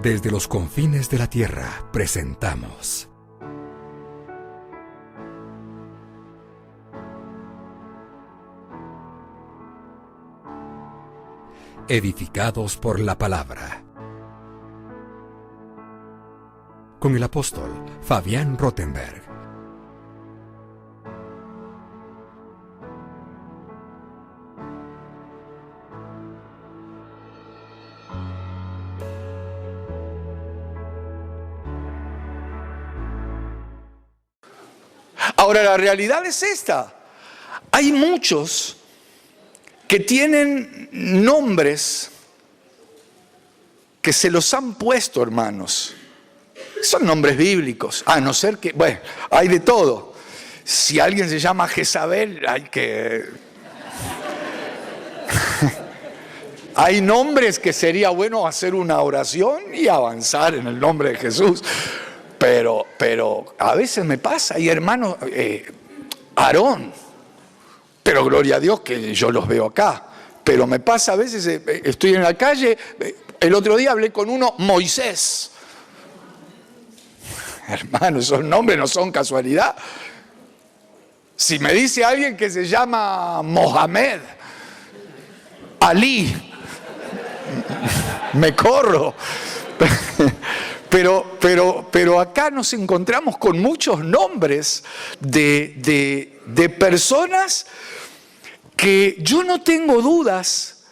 Desde los confines de la tierra presentamos Edificados por la Palabra, con el apóstol Fabián Rottenberg. Ahora, la realidad es esta. Hay muchos que tienen nombres que se los han puesto, hermanos. Son nombres bíblicos, a no ser que, bueno, hay de todo. Si alguien se llama Jezabel, hay que... Hay nombres que sería bueno hacer una oración y avanzar en el nombre de Jesús. Pero a veces me pasa, y hermano, Aarón, pero gloria a Dios que yo los veo acá, pero me pasa a veces, estoy en la calle, el otro día hablé con uno, Moisés. Hermano, esos nombres no son casualidad. Si me dice alguien que se llama Mohamed, Ali, me corro. Pero acá nos encontramos con muchos nombres de personas que yo no tengo dudas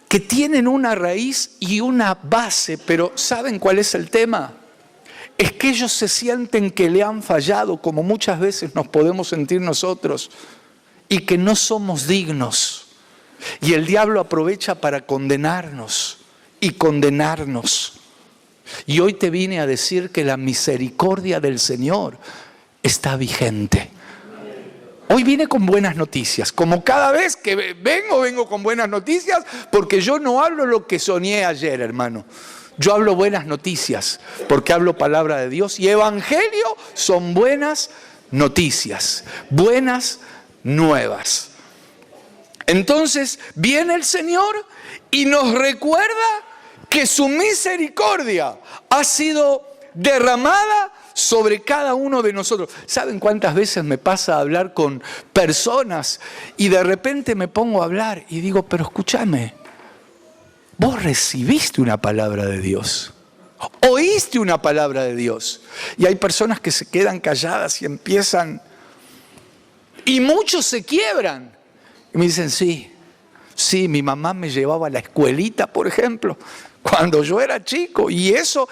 que tienen una raíz y una base, pero ¿saben cuál es el tema? Es que ellos se sienten que le han fallado, como muchas veces nos podemos sentir nosotros, y que no somos dignos. Y el diablo aprovecha para condenarnos y condenarnos. Y hoy te vine a decir que la misericordia del Señor está vigente. Hoy vine con buenas noticias. Como cada vez que vengo con buenas noticias, porque yo no hablo lo que soñé ayer, hermano. Yo hablo buenas noticias, porque hablo palabra de Dios. Y evangelio son buenas noticias, buenas nuevas. Entonces viene el Señor y nos recuerda que su misericordia ha sido derramada sobre cada uno de nosotros. ¿Saben cuántas veces me pasa hablar con personas y de repente me pongo a hablar y digo, pero escúchame, vos recibiste una palabra de Dios, oíste una palabra de Dios? Y hay personas que se quedan calladas y empiezan, y muchos se quiebran y me dicen, sí, mi mamá me llevaba a la escuelita, por ejemplo, cuando yo era chico, y eso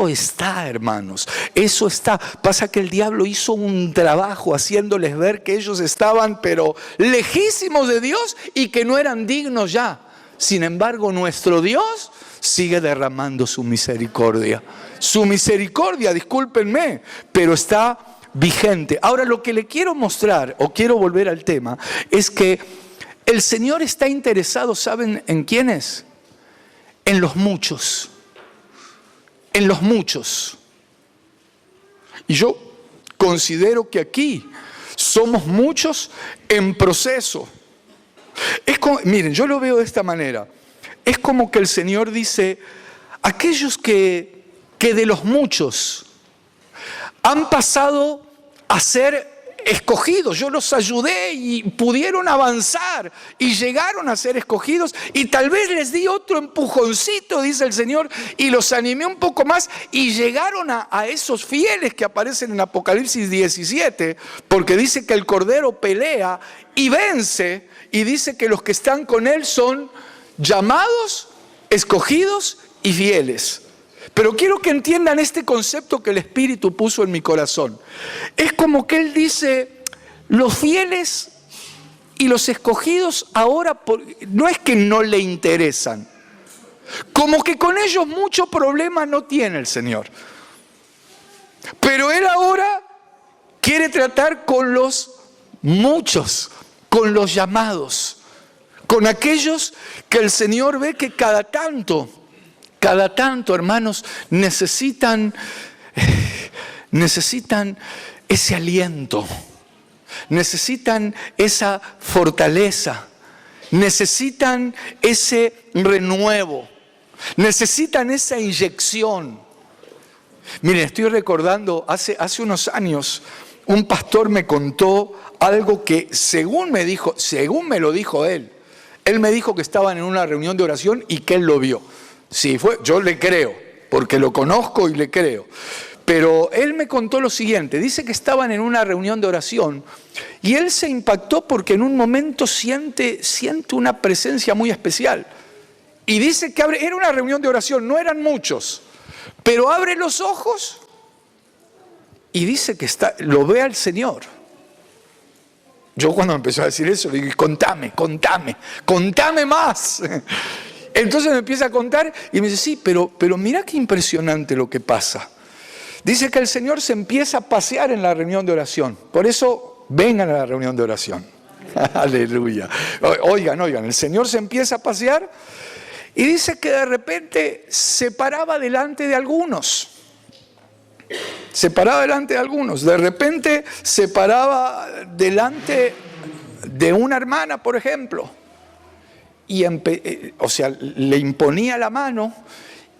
está, hermanos, eso está. Pasa que el diablo hizo un trabajo haciéndoles ver que ellos estaban, pero lejísimos de Dios y que no eran dignos ya. Sin embargo, nuestro Dios sigue derramando su misericordia. Su misericordia, discúlpenme, pero está vigente. Ahora, lo que le quiero mostrar, o quiero volver al tema, es que el Señor está interesado, ¿saben en quiénes? En los muchos. En los muchos. Y yo considero que aquí somos muchos en proceso. Es como, miren, yo lo veo de esta manera. Es como que el Señor dice, aquellos que de los muchos han pasado a ser escogidos, yo los ayudé y pudieron avanzar y llegaron a ser escogidos, y tal vez les di otro empujoncito, dice el Señor, y los animé un poco más y llegaron a esos fieles que aparecen en Apocalipsis 17, porque dice que el Cordero pelea y vence, y dice que los que están con él son llamados, escogidos y fieles. Pero quiero que entiendan este concepto que el Espíritu puso en mi corazón. Es como que Él dice, los fieles y los escogidos ahora no es que no le interesan. Como que con ellos mucho problema no tiene el Señor. Pero Él ahora quiere tratar con los muchos, con los llamados, con aquellos que el Señor ve que cada tanto, hermanos, necesitan ese aliento, necesitan esa fortaleza, necesitan ese renuevo. Necesitan esa inyección. Miren, estoy recordando, hace unos años, un pastor me contó algo que según me lo dijo él me dijo que estaban en una reunión de oración y que él lo vio. Sí, yo le creo, porque lo conozco y le creo. Pero él me contó lo siguiente, dice que estaban en una reunión de oración y él se impactó porque en un momento siente una presencia muy especial. Y dice que era una reunión de oración, no eran muchos, pero abre los ojos y dice que lo ve al Señor. Yo cuando me empezó a decir eso, le dije, contame más. Entonces me empieza a contar y me dice, sí, pero mira qué impresionante lo que pasa. Dice que el Señor se empieza a pasear en la reunión de oración. Por eso, vengan a la reunión de oración. Aleluya. Oigan, el Señor se empieza a pasear y dice que de repente se paraba delante de algunos. De repente se paraba delante de una hermana, por ejemplo, y le imponía la mano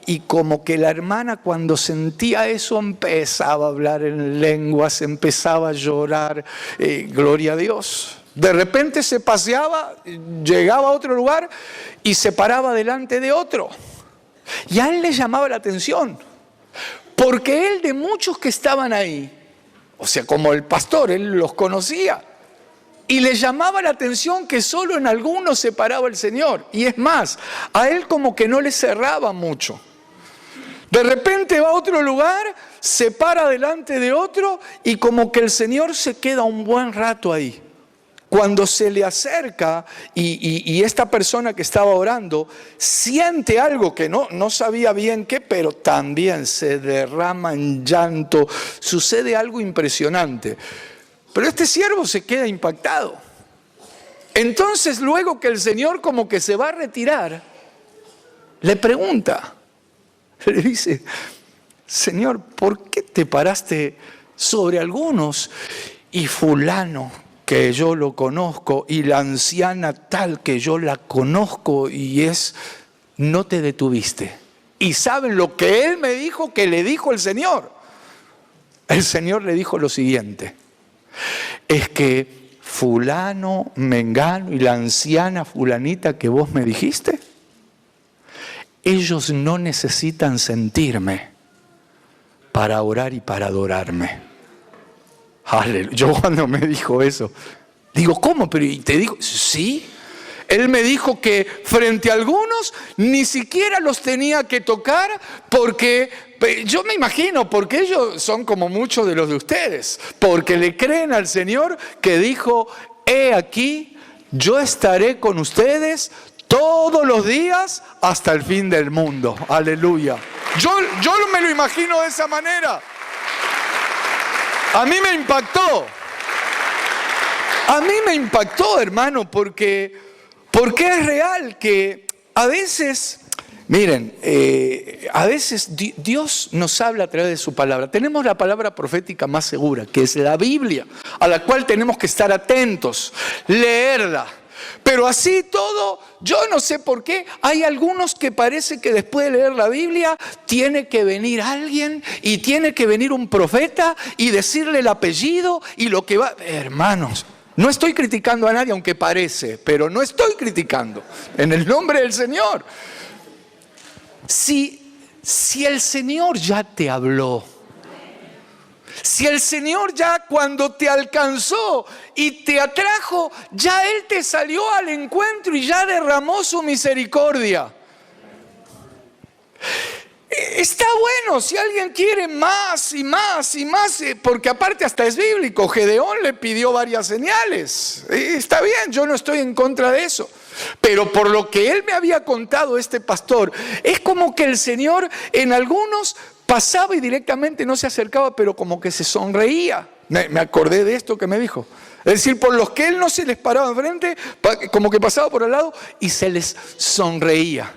y como que la hermana cuando sentía eso empezaba a hablar en lenguas, empezaba a llorar, gloria a Dios. De repente se paseaba, llegaba a otro lugar y se paraba delante de otro. Y a él le llamaba la atención. Porque él de muchos que estaban ahí, o sea, como el pastor, él los conocía. Y le llamaba la atención que solo en algunos se paraba el Señor. Y es más, a él como que no le cerraba mucho. De repente va a otro lugar, se para delante de otro y como que el Señor se queda un buen rato ahí. Cuando se le acerca y esta persona que estaba orando siente algo que no sabía bien qué, pero también se derrama en llanto, sucede algo impresionante. Pero este siervo se queda impactado. Entonces luego que el Señor como que se va a retirar, le pregunta, le dice, Señor, ¿por qué te paraste sobre algunos y fulano que yo lo conozco y la anciana tal que yo la conozco no te detuviste? Y saben lo que él me dijo que le dijo el Señor. El Señor le dijo lo siguiente, es que fulano, mengano y la anciana fulanita que vos me dijiste, ellos no necesitan sentirme para orar y para adorarme. Aleluya. Yo cuando me dijo eso, digo, ¿cómo? Pero y te digo, sí. Él me dijo que frente a algunos ni siquiera los tenía que tocar porque, yo me imagino, porque ellos son como muchos de los de ustedes, porque le creen al Señor que dijo, he aquí, yo estaré con ustedes todos los días hasta el fin del mundo. Aleluya. Yo me lo imagino de esa manera. A mí me impactó, hermano, porque es real que a veces, miren, a veces Dios nos habla a través de su palabra. Tenemos la palabra profética más segura, que es la Biblia, a la cual tenemos que estar atentos, leerla. Pero así todo, yo no sé por qué, hay algunos que parece que después de leer la Biblia tiene que venir alguien y tiene que venir un profeta y decirle el apellido y lo que va... Hermanos, no estoy criticando a nadie, aunque parece, pero no estoy criticando, en el nombre del Señor. Si el Señor ya te habló, si el Señor ya cuando te alcanzó y te atrajo, ya Él te salió al encuentro y ya derramó su misericordia. Está bueno, si alguien quiere más y más y más, porque aparte hasta es bíblico, Gedeón le pidió varias señales. Está bien, yo no estoy en contra de eso. Pero por lo que él me había contado este pastor, es como que el Señor en algunos pasaba y directamente no se acercaba, pero como que se sonreía. Me acordé de esto que me dijo. Es decir, por los que él no se les paraba enfrente, como que pasaba por al lado y se les sonreía.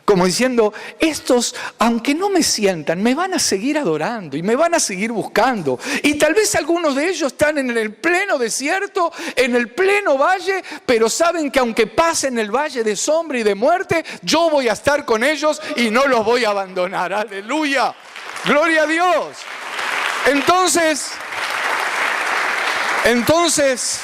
Como diciendo, estos, aunque no me sientan, me van a seguir adorando y me van a seguir buscando. Y tal vez algunos de ellos están en el pleno desierto, en el pleno valle, pero saben que aunque pasen el valle de sombra y de muerte, yo voy a estar con ellos y no los voy a abandonar. ¡Aleluya! ¡Gloria a Dios! Entonces,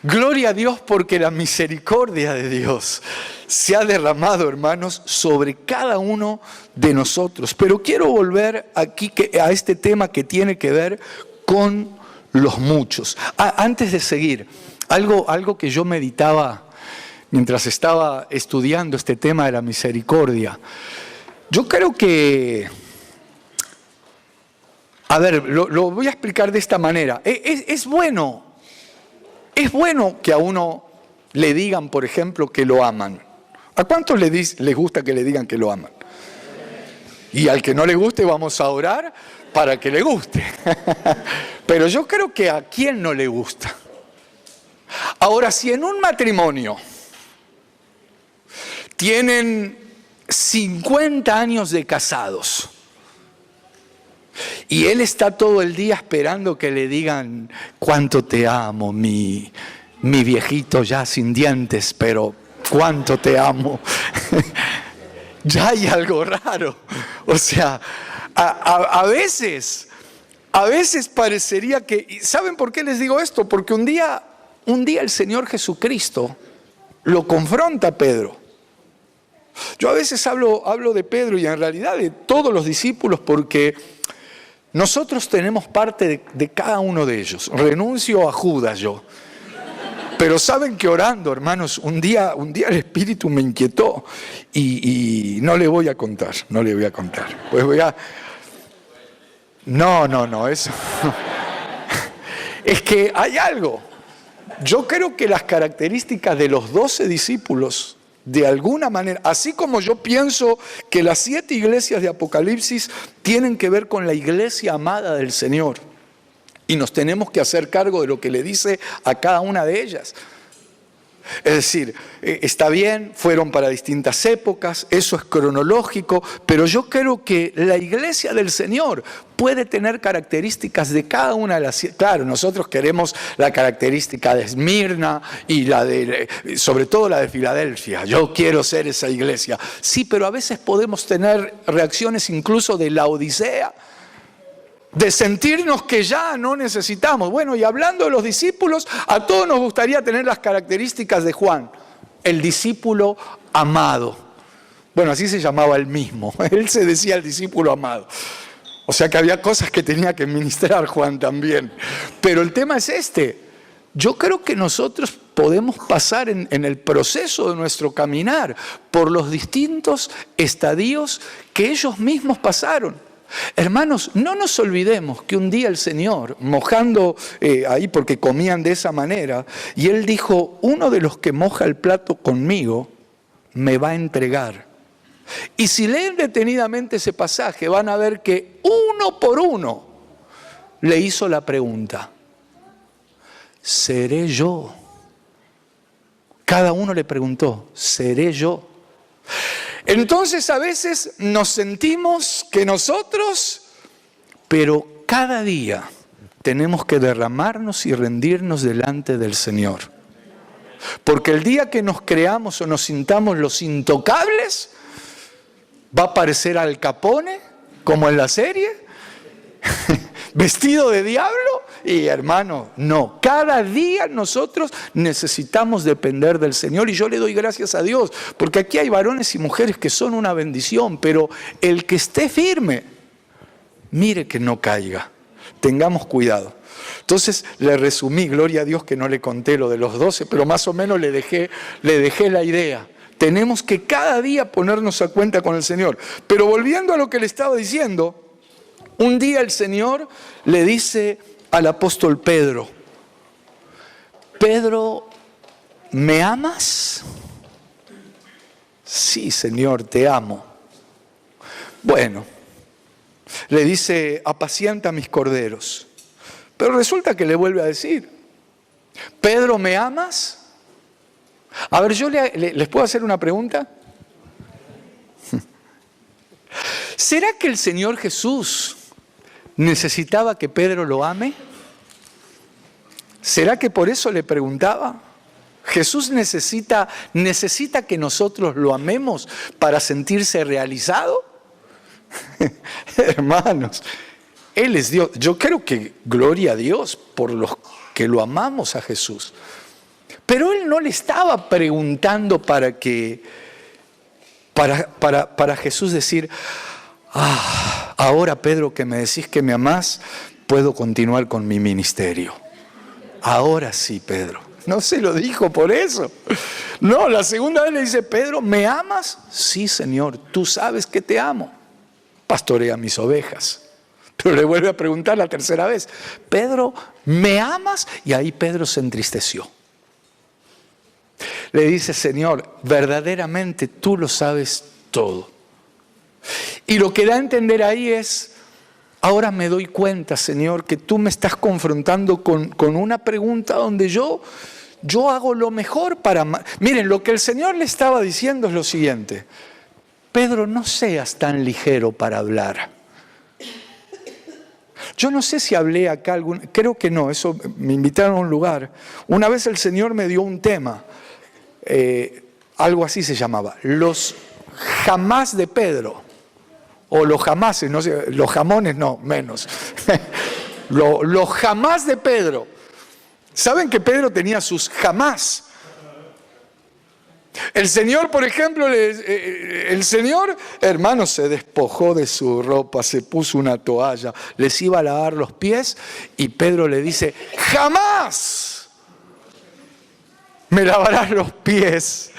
gloria a Dios porque la misericordia de Dios se ha derramado, hermanos, sobre cada uno de nosotros. Pero quiero volver aquí a este tema que tiene que ver con los muchos. Antes de seguir, algo que yo meditaba mientras estaba estudiando este tema de la misericordia. Yo creo que, a ver, lo voy a explicar de esta manera. Es bueno que a uno le digan, por ejemplo, que lo aman. ¿A cuántos les gusta que le digan que lo aman? Y al que no le guste vamos a orar para que le guste. Pero yo creo que a quién no le gusta. Ahora, si en un matrimonio tienen 50 años de casados y él está todo el día esperando que le digan cuánto te amo, mi viejito ya sin dientes, pero cuánto te amo. Ya hay algo raro. O sea, a veces parecería que... ¿Saben por qué les digo esto? Porque un día el Señor Jesucristo lo confronta a Pedro. Yo a veces hablo de Pedro y en realidad de todos los discípulos porque nosotros tenemos parte de cada uno de ellos. Renuncio a Judas yo. Pero saben que orando, hermanos, un día el Espíritu me inquietó y no le voy a contar. Pues No, eso. Es que hay algo. Yo creo que las características de los 12 discípulos, de alguna manera, así como yo pienso que las 7 iglesias de Apocalipsis tienen que ver con la iglesia amada del Señor. Y nos tenemos que hacer cargo de lo que le dice a cada una de ellas. Es decir, está bien, fueron para distintas épocas, eso es cronológico, pero yo creo que la iglesia del Señor puede tener características de cada una de las... Claro, nosotros queremos la característica de Esmirna y sobre todo la de Filadelfia. Yo quiero ser esa iglesia. Sí, pero a veces podemos tener reacciones incluso de Laodicea, de sentirnos que ya no necesitamos. Bueno, y hablando de los discípulos, a todos nos gustaría tener las características de Juan, el discípulo amado. Bueno, así se llamaba él mismo, él se decía el discípulo amado. O sea que había cosas que tenía que ministrar Juan también. Pero el tema es este, yo creo que nosotros podemos pasar en el proceso de nuestro caminar por los distintos estadios que ellos mismos pasaron. Hermanos, no nos olvidemos que un día el Señor, mojando ahí porque comían de esa manera, y Él dijo, uno de los que moja el plato conmigo me va a entregar. Y si leen detenidamente ese pasaje, van a ver que uno por uno le hizo la pregunta, ¿seré yo? Cada uno le preguntó, ¿seré yo? Entonces a veces nos sentimos que nosotros, pero cada día tenemos que derramarnos y rendirnos delante del Señor. Porque el día que nos creamos o nos sintamos los intocables, va a aparecer Al Capone, como en la serie, vestido de diablo. Y hermano, no, cada día nosotros necesitamos depender del Señor y yo le doy gracias a Dios, porque aquí hay varones y mujeres que son una bendición, pero el que esté firme, mire que no caiga, tengamos cuidado. Entonces le resumí, gloria a Dios que no le conté lo de los 12, pero más o menos le dejé la idea. Tenemos que cada día ponernos a cuenta con el Señor. Pero volviendo a lo que le estaba diciendo, un día el Señor le dice al apóstol Pedro, Pedro, ¿me amas? Sí, Señor, te amo. Bueno, le dice, apacienta mis corderos. Pero resulta que le vuelve a decir, Pedro, ¿me amas? A ver, ¿les puedo hacer una pregunta? ¿Será que el Señor Jesús necesitaba que Pedro lo ame? ¿Será que por eso le preguntaba? ¿Jesús necesita que nosotros lo amemos para sentirse realizado? Hermanos, Él es Dios. Yo creo que gloria a Dios por los que lo amamos a Jesús. Pero Él no le estaba preguntando para Jesús decir, ahora Pedro que me decís que me amás, puedo continuar con mi ministerio. Ahora sí, Pedro. No se lo dijo por eso. No, la segunda vez le dice, Pedro, ¿me amas? Sí, Señor, tú sabes que te amo. Pastorea mis ovejas. Pero le vuelve a preguntar la tercera vez, Pedro, ¿me amas? Y ahí Pedro se entristeció. Le dice, Señor, verdaderamente tú lo sabes todo. Y lo que da a entender ahí es, ahora me doy cuenta, Señor, que tú me estás confrontando con una pregunta donde yo hago lo mejor para... Miren, lo que el Señor le estaba diciendo es lo siguiente. Pedro, no seas tan ligero para hablar. Yo no sé si hablé acá, creo que no, eso me invitaron a un lugar. Una vez el Señor me dio un tema, algo así se llamaba, los jamás de Pedro. O los jamases, no sé, los jamones no, menos. Los jamás de Pedro. ¿Saben que Pedro tenía sus jamás? El Señor, por ejemplo, el Señor, hermanos, se despojó de su ropa, se puso una toalla, les iba a lavar los pies y Pedro le dice, jamás me lavarás los pies.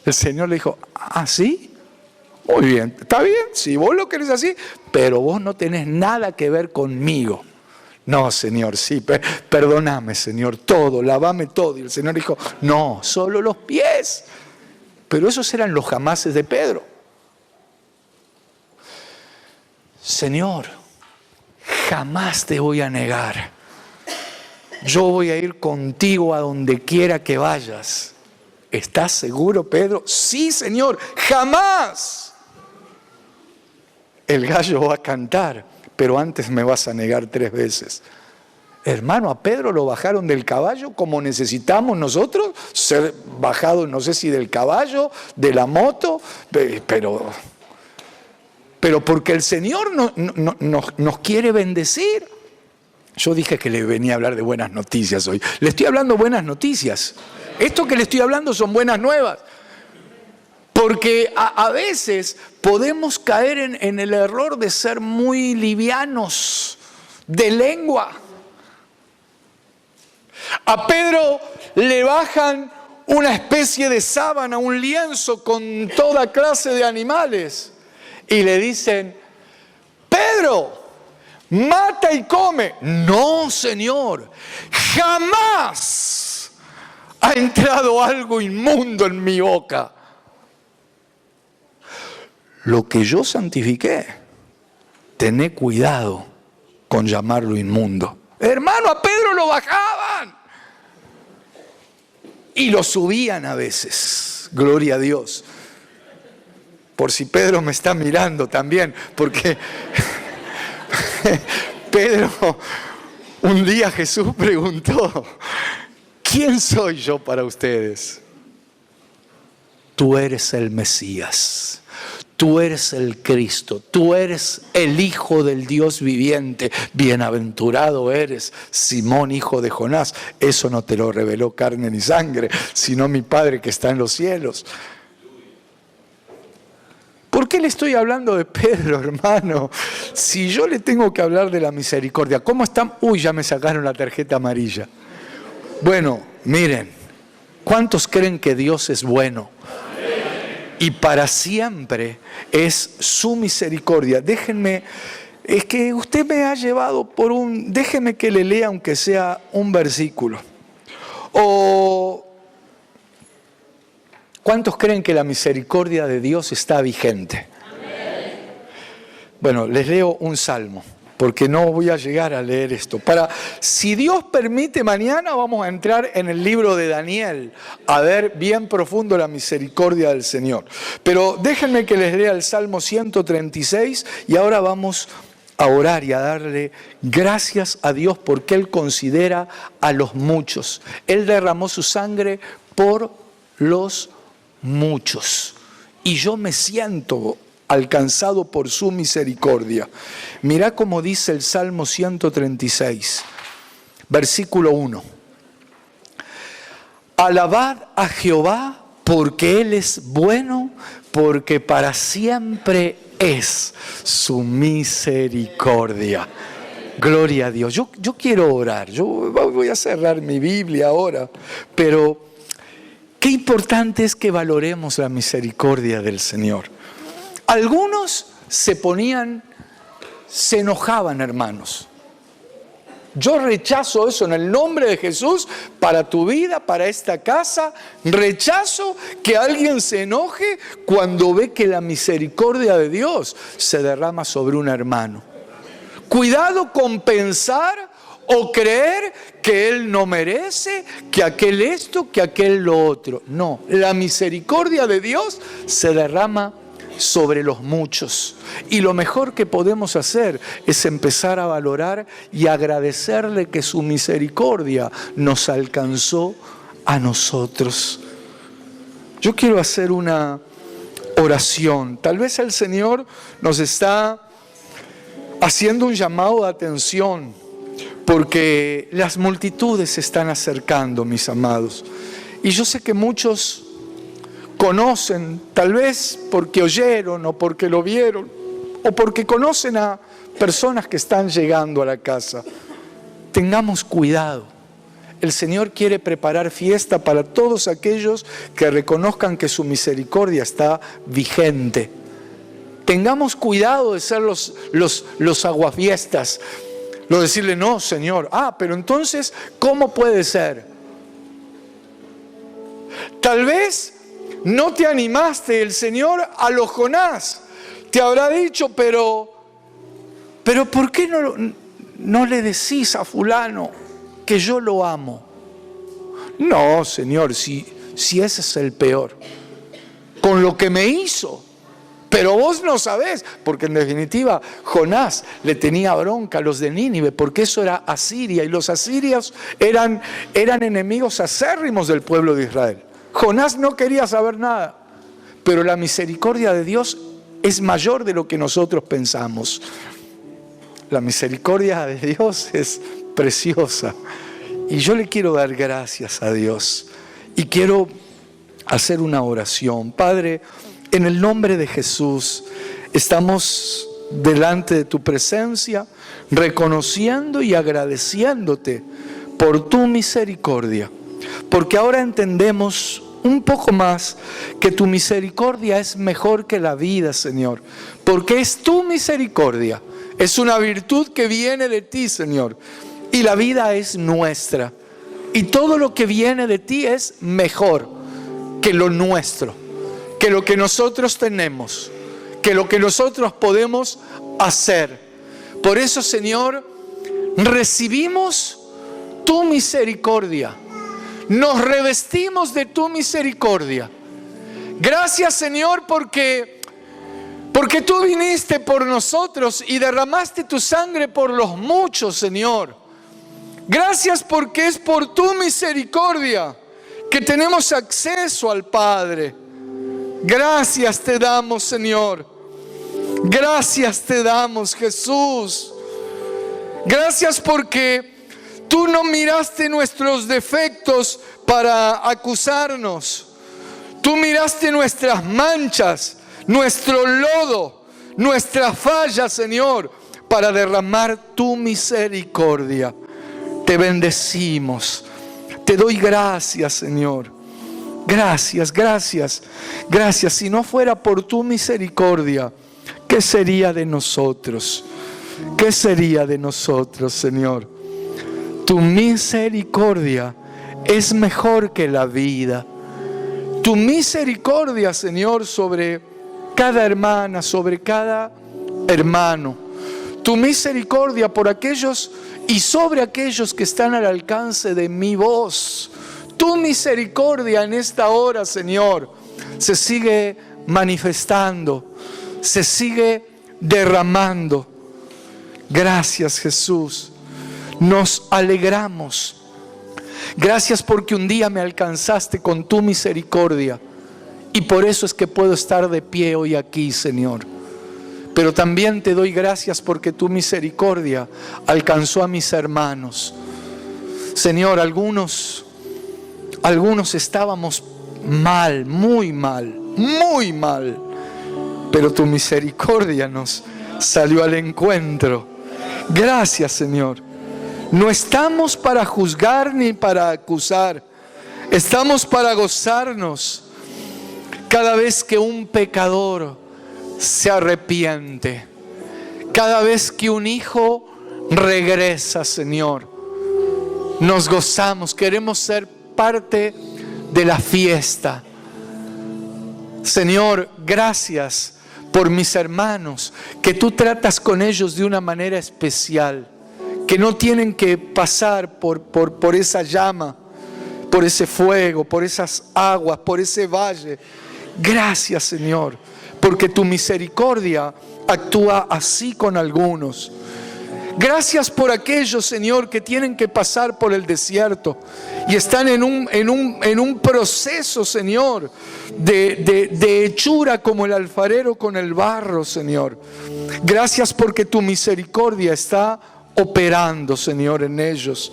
El Señor le dijo, ¿ah, sí? Muy bien, está bien, si vos lo querés así, pero vos no tenés nada que ver conmigo. No, Señor, sí, perdóname, Señor, todo, lavame todo. Y el Señor dijo, no, solo los pies. Pero esos eran los jamases de Pedro. Señor, jamás te voy a negar. Yo voy a ir contigo a donde quiera que vayas. ¿Estás seguro, Pedro? Sí, Señor, jamás. El gallo va a cantar, pero antes me vas a negar 3 veces. Hermano, a Pedro lo bajaron del caballo como necesitamos nosotros ser bajados, no sé si del caballo, de la moto, pero porque el Señor nos quiere bendecir. Yo dije que le venía a hablar de buenas noticias hoy. Le estoy hablando buenas noticias. Esto que le estoy hablando son buenas nuevas. Porque a veces podemos caer en el error de ser muy livianos de lengua. A Pedro le bajan una especie de sábana, un lienzo con toda clase de animales y le dicen, Pedro, mata y come. No, Señor, jamás ha entrado algo inmundo en mi boca. Lo que yo santifiqué, tené cuidado con llamarlo inmundo. Hermano, a Pedro lo bajaban y lo subían a veces. Gloria a Dios. Por si Pedro me está mirando también, porque Pedro, un día Jesús preguntó, ¿quién soy yo para ustedes? Tú eres el Mesías. Tú eres el Cristo, tú eres el Hijo del Dios viviente. Bienaventurado eres, Simón, hijo de Jonás. Eso no te lo reveló carne ni sangre, sino mi Padre que está en los cielos. ¿Por qué le estoy hablando de Pedro, hermano? Si yo le tengo que hablar de la misericordia, ¿cómo están? Uy, ya me sacaron la tarjeta amarilla. Bueno, miren, ¿cuántos creen que Dios es bueno? Y para siempre es su misericordia. Déjenme, es que usted me ha llevado por déjenme que le lea aunque sea un versículo. O, ¿cuántos creen que la misericordia de Dios está vigente? Bueno, les leo un salmo. porque no voy a llegar a leer esto. Si Dios permite, mañana vamos a entrar en el libro de Daniel, a ver bien profundo la misericordia del Señor. Pero déjenme que les lea el Salmo 136 y ahora vamos a orar y a darle gracias a Dios porque Él considera a los muchos. Él derramó su sangre por los muchos. Y yo me siento alcanzado por su misericordia. Mirá cómo dice el Salmo 136, versículo 1. Alabad a Jehová porque Él es bueno, porque para siempre es su misericordia. Gloria a Dios. Yo quiero orar. Yo voy a cerrar mi Biblia ahora, pero qué importante es que valoremos la misericordia del Señor. Algunos se enojaban, hermanos. Yo rechazo eso en el nombre de Jesús para tu vida, para esta casa. Rechazo que alguien se enoje cuando ve que la misericordia de Dios se derrama sobre un hermano. Cuidado con pensar o creer que Él no merece, que aquel esto, que aquel lo otro. No, la misericordia de Dios se derrama sobre los muchos. Y lo mejor que podemos hacer es empezar a valorar y agradecerle que su misericordia nos alcanzó a nosotros. Yo quiero hacer una oración. Tal vez el Señor nos está haciendo un llamado de atención porque las multitudes se están acercando, mis amados. Y yo sé que muchos conocen, tal vez porque oyeron o porque lo vieron, o porque conocen a personas que están llegando a la casa. Tengamos cuidado. El Señor quiere preparar fiesta para todos aquellos que reconozcan que su misericordia está vigente. Tengamos cuidado de ser los aguafiestas. No decirle, no, Señor. Pero entonces, ¿cómo puede ser? Tal vez no te animaste, el Señor a lo Jonás te habrá dicho, pero ¿por qué no le decís a fulano que yo lo amo? No, Señor, si ese es el peor, con lo que me hizo, pero vos no sabés, porque en definitiva Jonás le tenía bronca a los de Nínive, porque eso era Asiria, y los asirios eran enemigos acérrimos del pueblo de Israel. Jonás no quería saber nada, pero la misericordia de Dios es mayor de lo que nosotros pensamos. La misericordia de Dios es preciosa y yo le quiero dar gracias a Dios y quiero hacer una oración. Padre, en el nombre de Jesús estamos delante de tu presencia reconociendo y agradeciéndote por tu misericordia. Porque ahora entendemos un poco más que tu misericordia es mejor que la vida, Señor. Porque es tu misericordia. Es una virtud que viene de ti, Señor. Y la vida es nuestra. Y todo lo que viene de ti es mejor que lo nuestro. Que lo que nosotros tenemos. Que lo que nosotros podemos hacer. Por eso, Señor, recibimos tu misericordia. Nos revestimos de tu misericordia. Gracias, Señor, porque tú viniste por nosotros y derramaste tu sangre por los muchos, Señor. Gracias porque es por tu misericordia que tenemos acceso al Padre. Gracias te damos, Señor. Gracias te damos, Jesús. Gracias porque tú no miraste nuestros defectos para acusarnos. Tú miraste nuestras manchas, nuestro lodo, nuestra falla, Señor, para derramar tu misericordia. Te bendecimos. Te doy gracias, Señor. Gracias, gracias, gracias. Si no fuera por tu misericordia, ¿qué sería de nosotros? ¿Qué sería de nosotros, Señor? Tu misericordia es mejor que la vida. Tu misericordia, Señor, sobre cada hermana, sobre cada hermano. Tu misericordia por aquellos y sobre aquellos que están al alcance de mi voz. Tu misericordia en esta hora, Señor, se sigue manifestando, se sigue derramando. Gracias, Jesús. Nos alegramos. Gracias porque un día me alcanzaste con tu misericordia. Y por eso es que puedo estar de pie hoy aquí, Señor. Pero también te doy gracias porque tu misericordia alcanzó a mis hermanos. Señor, algunos estábamos mal, muy mal, muy mal. Pero tu misericordia nos salió al encuentro. Gracias, Señor. No estamos para juzgar ni para acusar. Estamos para gozarnos cada vez que un pecador se arrepiente. Cada vez que un hijo regresa, Señor. Nos gozamos, queremos ser parte de la fiesta. Señor, gracias por mis hermanos, que tú tratas con ellos de una manera especial, que no tienen que pasar por esa llama, por ese fuego, por esas aguas, por ese valle. Gracias, Señor, porque tu misericordia actúa así con algunos. Gracias por aquellos, Señor, que tienen que pasar por el desierto y están en un proceso, Señor, de hechura como el alfarero con el barro, Señor. Gracias porque tu misericordia está operando, Señor, en ellos.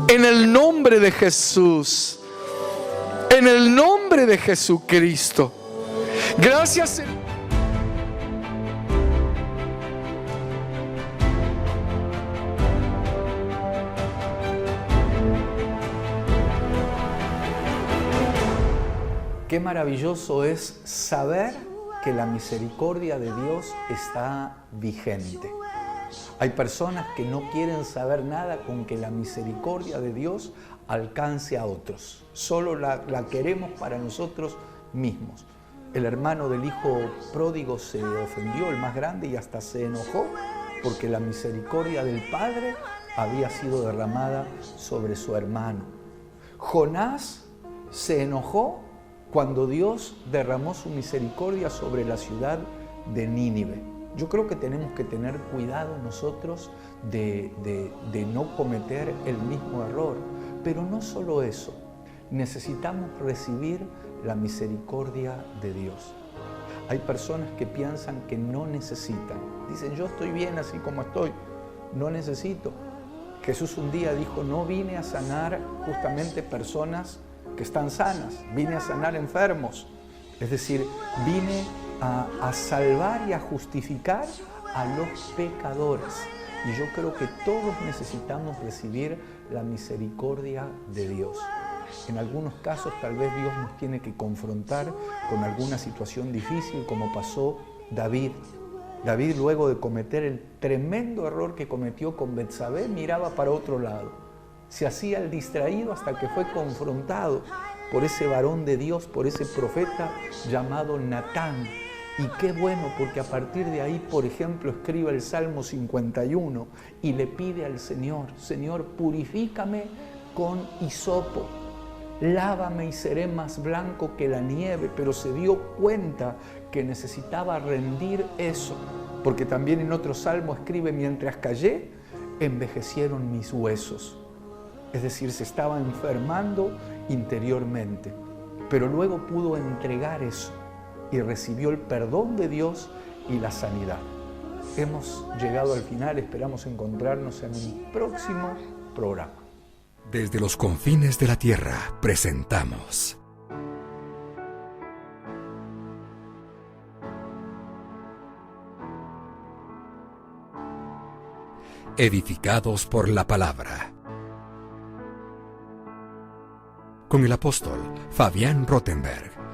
En el nombre de Jesús, en el nombre de Jesucristo. Gracias, Señor. Qué maravilloso es saber que la misericordia de Dios está vigente. Hay personas que no quieren saber nada con que la misericordia de Dios alcance a otros. Solo la queremos para nosotros mismos. El hermano del hijo pródigo se ofendió, el más grande, y hasta se enojó porque la misericordia del Padre había sido derramada sobre su hermano. Jonás se enojó cuando Dios derramó su misericordia sobre la ciudad de Nínive. Yo creo que tenemos que tener cuidado nosotros de no cometer el mismo error. Pero no solo eso, necesitamos recibir la misericordia de Dios. Hay personas que piensan que no necesitan. Dicen, yo estoy bien así como estoy, no necesito. Jesús un día dijo, no vine a sanar justamente personas que están sanas, vine a sanar enfermos. Es decir, vine a salvar y a justificar a los pecadores. Y yo creo que todos necesitamos recibir la misericordia de Dios. En algunos casos tal vez Dios nos tiene que confrontar con alguna situación difícil, como pasó David. David, luego de cometer el tremendo error que cometió con Betsabé, miraba para otro lado. Se hacía el distraído hasta que fue confrontado por ese varón de Dios, por ese profeta llamado Natán. Y qué bueno, porque a partir de ahí, por ejemplo, escribe el Salmo 51 y le pide al Señor, Señor, purifícame con hisopo, lávame y seré más blanco que la nieve. Pero se dio cuenta que necesitaba rendir eso, porque también en otro salmo escribe, mientras callé, envejecieron mis huesos. Es decir, se estaba enfermando interiormente, pero luego pudo entregar eso y recibió el perdón de Dios y la sanidad. Hemos llegado al final, esperamos encontrarnos en un próximo programa. Desde los confines de la tierra presentamos Edificados por la Palabra, con el apóstol Fabián Rottenberg.